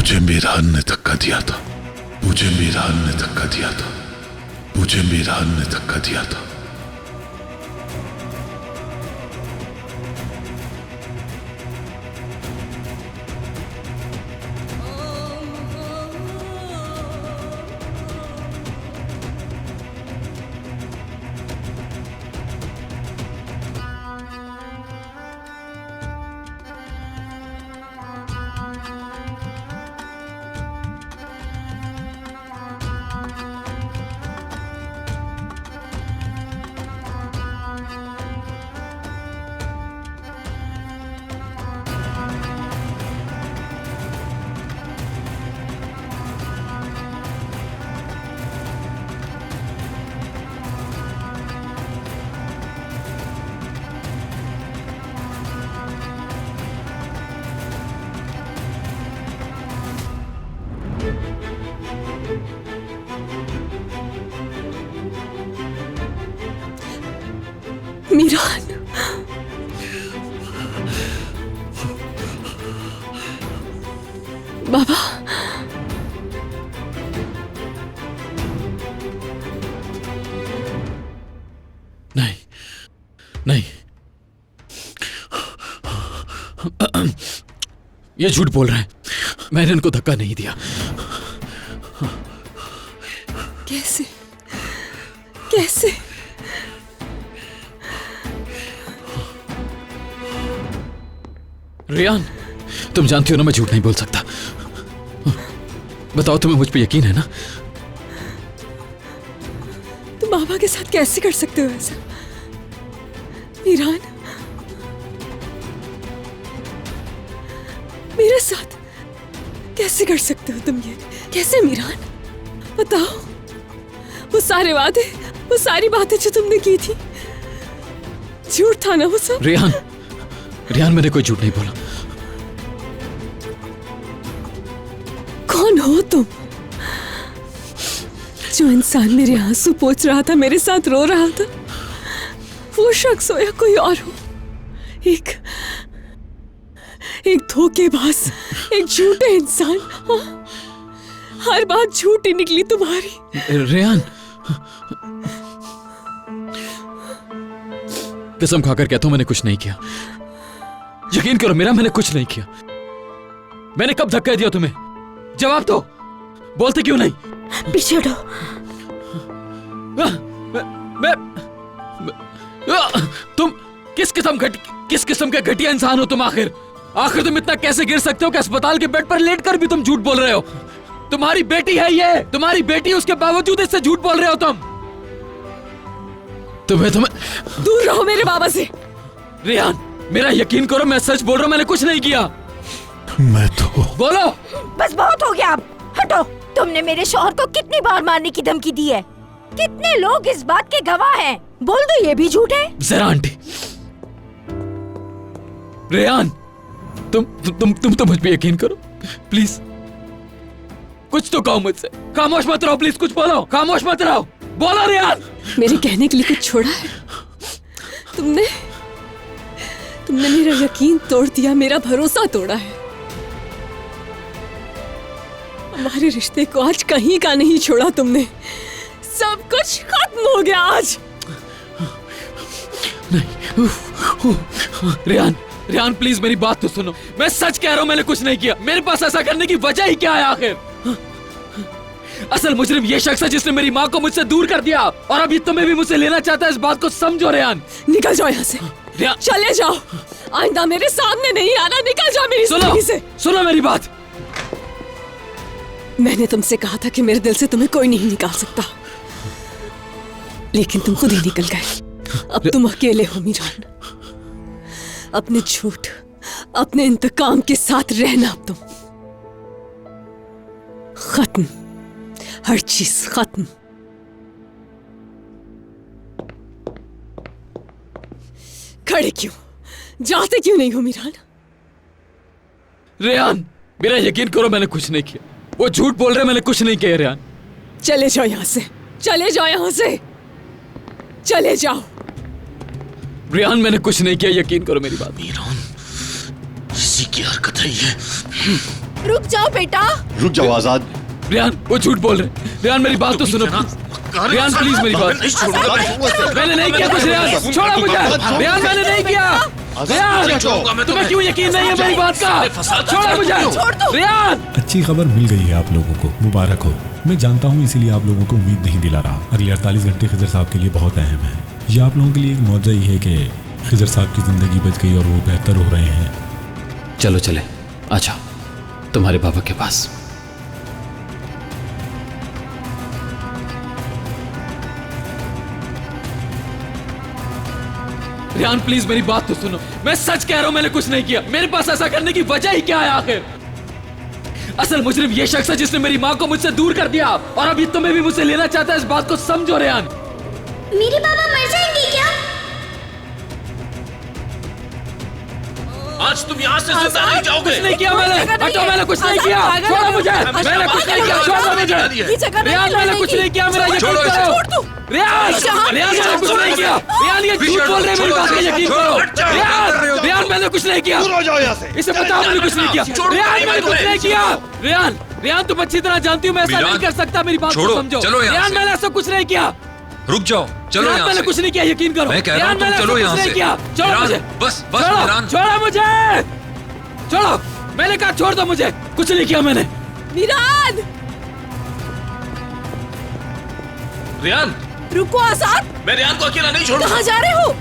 मुझे मीरान ने धक्का दिया था, मुझे मीरान ने धक्का दिया था, मुझे मीरान ने धक्का दिया था। मीरान, बाबा, नहीं नहीं, ये झूठ बोल रहे हैं। मैंने इनको धक्का नहीं दिया। कैसे कैसे? रियान, तुम जानती हो ना मैं झूठ नहीं बोल सकता। बताओ, तुम्हें मुझ पे यकीन है ना? तुम बाबा के साथ कैसे कर सकते हो ऐसा? मीरान, मेरे साथ कैसे कर सकते हो तुम ये? कैसे मीरान? बताओ, वो सारे वादे, वो सारी बातें जो तुमने की थी, झूठ था ना वो सब? रियान, रियान, मैंने कोई झूठ नहीं बोला। कौन हो तुम? जो इंसान मेरे आंसू पोंछ रहा था, मेरे साथ रो रहा था, वो शख्स हो या कोई और हो? एक धोखेबाज, एक झूठे इंसान। हाँ? हर बात झूठी निकली तुम्हारी। रियान, कसम खाकर कहता हूं मैंने कुछ नहीं किया। यकीन करो मेरा, मैंने कुछ नहीं किया। मैंने कब धक्का दिया तुम्हें? जवाब दो। बोलते क्यों नहीं? पीछे हटो। तुम किस किस्म के घटिया इंसान हो तुम? आखिर तुम इतना कैसे गिर सकते हो कि अस्पताल के बेड पर लेटकर भी तुम झूठ बोल रहे हो? तुम्हारी बेटी है ये, तुम्हारी बेटी, उसके बावजूद इससे झूठ बोल रहे हो तुम। तुम्हें दूर रहो मेरे बाबा से। रियान, मेरा यकीन करो, मैं सच बोल रहा हूं, मैंने कुछ नहीं किया। मैं तो बोलो। बस बहुत हो गया, अब हटो। तुमने मेरे शौहर को कितनी बार मारने की धमकी दी है? कितने लोग इस बात के गवाह हैं? बोल दो ये भी झूठ है। जरा आंटी, रेहान, तुम तो मुझ पे यकीन करो प्लीज। कुछ तो कहो मुझसे। खामोश मत रहो प्लीज, कुछ बोलो। खामोश मत रहो, बोलो रेहान। मेरे कहने के लिए कुछ छोड़ा है? तुमने मेरा यकीन तोड़ दिया, मेरा भरोसा तोड़ा है। हमारे रिश्ते को आज कहीं का नहीं छोड़ा तुमने। सब कुछ खत्म हो गया आज। नहीं, रेहान प्लीज मेरी बात तो सुनो। मैं सच कह रहा हूं, मैंने कुछ नहीं किया। मेरे पास ऐसा करने की वजह ही क्या है आखिर? असल मुजरिम ये शख्स है जिसने मेरी माँ को मुझसे दूर कर दिया, और अब ये तुम्हें भी मुझसे लेना चाहता है। इस बात को समझो रेहान। निकल जाओ यहाँ से, चले जाओ। आइंदा मेरे सामने नहीं आना। निकल जाओ मेरी जिंदगी से। सुनो मेरी बात। मैंने तुमसे कहा था कि मेरे दिल से तुम्हें कोई नहीं निकाल सकता, लेकिन तुम खुद ही निकल गए। अब तुम अकेले हो मीरान। अपने झूठ, अपने इंतकाम के साथ रहना। अब तुम खत्म, हर चीज खत्म। खड़े क्यों? जाते क्यों नहीं हो मीरान? रेहान, मेरा यकीन करो, मैंने कुछ नहीं किया। वो झूठ बोल रहे, मैंने कुछ नहीं किया। रेहान, चले जाओ यहाँ से, चले जाओ यहाँ से, चले जाओ। रेहान, मैंने कुछ नहीं किया, यकीन करो मेरी बात। मीरान, इसी की हरकत है ये। रुक जाओ बेटा। रुक जाओ आजाद। रियान वो झूठ बोल रहे। रियान मेरी बात तो सुनो। रियान प्लीज मेरी बात। मैंने नहीं किया कुछ। रियान छोड़ो मुझे। रियान मैंने नहीं किया। रियान तुम्हें क्यों यकीन नहीं है मेरी बात का? छोड़ो मुझे। रियान अच्छी खबर मिल गई है आप लोगों को, मुबारक हो। मैं जानता हूँ इसीलिए आप लोगों को उम्मीद नहीं दिला रहा। अगले 48 घंटे खिजर साहब के लिए बहुत अहम है। ये आप लोगों के लिए एक मौजा ही है कि खिजर साहब की जिंदगी बच गई और वो बेहतर हो रहे हैं। चलो चले, अच्छा तुम्हारे पापा के पास। रियान प्लीज मेरी बात तो सुनो। मैं सच कह रहा हूं, मैंने कुछ नहीं किया। मेरे पास ऐसा करने की वजह ही क्या है आखिर? असल मुजरिम ये शख्स है जिसने मेरी माँ को मुझसे दूर कर दिया और अभी तुम्हें भी मुझसे लेना चाहता है। इस बात को समझो रियान। मेरे पापा मर जाएंगे क्या? आज तुम यहाँ से जिंदा नहीं जाओगे। कुछ नहीं किया मैंने। हटो, मैंने कुछ नहीं किया। छोड़ो मुझे। मैंने कुछ नहीं किया। छोड़ो मुझे। रियान मैंने कुछ नहीं किया। मेरा यकीन करो। रियान मैंने कुछ नहीं किया। रियान ये झूठ बोल रहे हैं, मेरी बात का यकीन करो। रियान मैंने कुछ नहीं किया। इसे बताओ मैंने कुछ नहीं किया। रियान मैंने कुछ नहीं किया। रियान तुम अच्छी तरह जानती हो मैं ऐसा नहीं कर सकता। मेरी बात को समझो। रियान मैंने ऐसा कुछ नहीं किया। रुक जाओ, चलो यहाँ मैंने से। कुछ नहीं किया, यकीन करो। मैं कह रहा हूँ तुम चलो यहाँ से। छोड़ो मुझे। बस मीरान। छोड़ो मुझे। छोड़ो, मैंने कहा छोड़ दो मुझे। कुछ नहीं किया मैंने। मीरान रियान रुको। आजाद मैं रियान को अकेला नहीं छोड़ूंगा। कहाँ जा रहे हो?